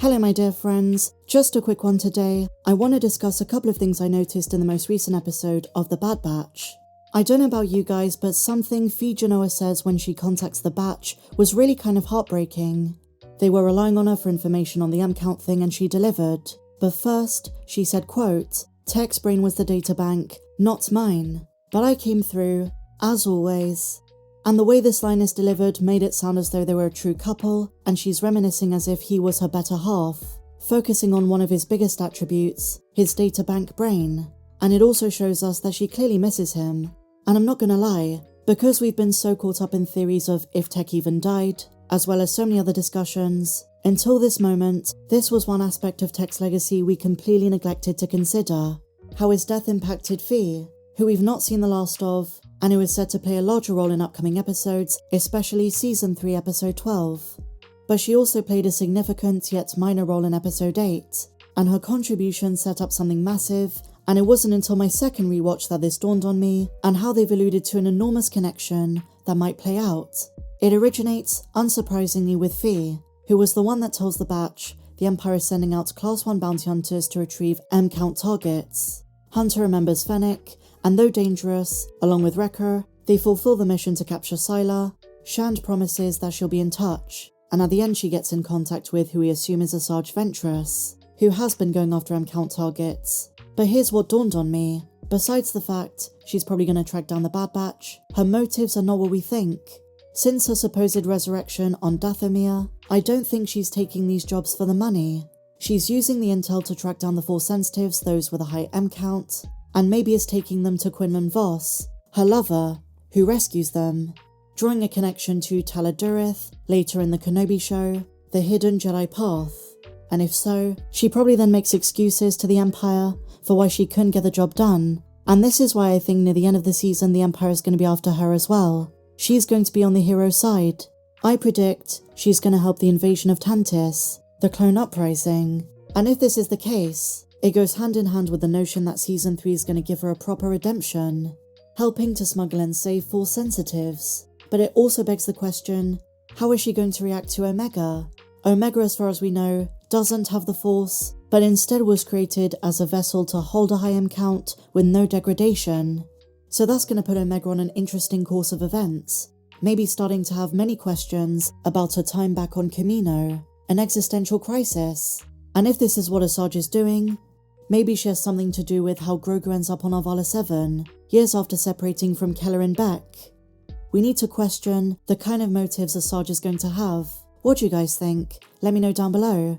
Hello my dear friends, just a quick one today. I want to discuss a couple of things I noticed in the most recent episode of The Bad Batch. I don't know about you guys, but something Phee Genoa says when she contacts the Batch was really kind of heartbreaking. They were relying on her for information on the M-count thing and she delivered. But first, she said, quote, "Tech's brain was the databank, not mine. But I came through, as always." And the way this line is delivered made it sound as though they were a true couple, and she's reminiscing as if he was her better half, focusing on one of his biggest attributes, his databank brain. And it also shows us that she clearly misses him. And I'm not gonna lie, because we've been so caught up in theories of if Tech even died, as well as so many other discussions, until this moment, this was one aspect of Tech's legacy we completely neglected to consider. How his death impacted Phee, who we've not seen the last of, and who is said to play a larger role in upcoming episodes, especially Season 3 Episode 12. But she also played a significant yet minor role in Episode 8, and her contribution set up something massive, and it wasn't until my second rewatch that this dawned on me, and how they've alluded to an enormous connection that might play out. It originates, unsurprisingly, with Phee, who was the one that tells the Batch the Empire is sending out Class 1 bounty hunters to retrieve M-count targets. Hunter remembers Fennec, and though dangerous, along with Wrecker, they fulfill the mission to capture Sylar. Shand promises that she'll be in touch, and at the end she gets in contact with who we assume is Asajj Ventress, who has been going after M-count targets. But here's what dawned on me. Besides the fact she's probably going to track down the Bad Batch, her motives are not what we think. Since her supposed resurrection on Dathomir, I don't think she's taking these jobs for the money. She's using the intel to track down the Force sensitives, those with a high M-count, and maybe is taking them to Quinlan Vos, her lover, who rescues them, drawing a connection to Taladurith, later in the Kenobi show, the hidden Jedi path. And if so, she probably then makes excuses to the Empire for why she couldn't get the job done, and this is why I think near the end of the season the Empire is going to be after her as well. She's going to be on the hero's side. I predict she's going to help the invasion of Tantiss, the clone uprising, and if this is the case, it goes hand in hand with the notion that Season 3 is going to give her a proper redemption, helping to smuggle and save Force sensitives. But it also begs the question, how is she going to react to Omega? Omega, as far as we know, doesn't have the Force, but instead was created as a vessel to hold a high M-count with no degradation. So that's going to put Omega on an interesting course of events, maybe starting to have many questions about her time back on Kamino, an existential crisis. And if this is what Asajj is doing, maybe she has something to do with how Grogu ends up on Arvala 7, years after separating from Keller and Beck. We need to question the kind of motives Asajj is going to have. What do you guys think? Let me know down below.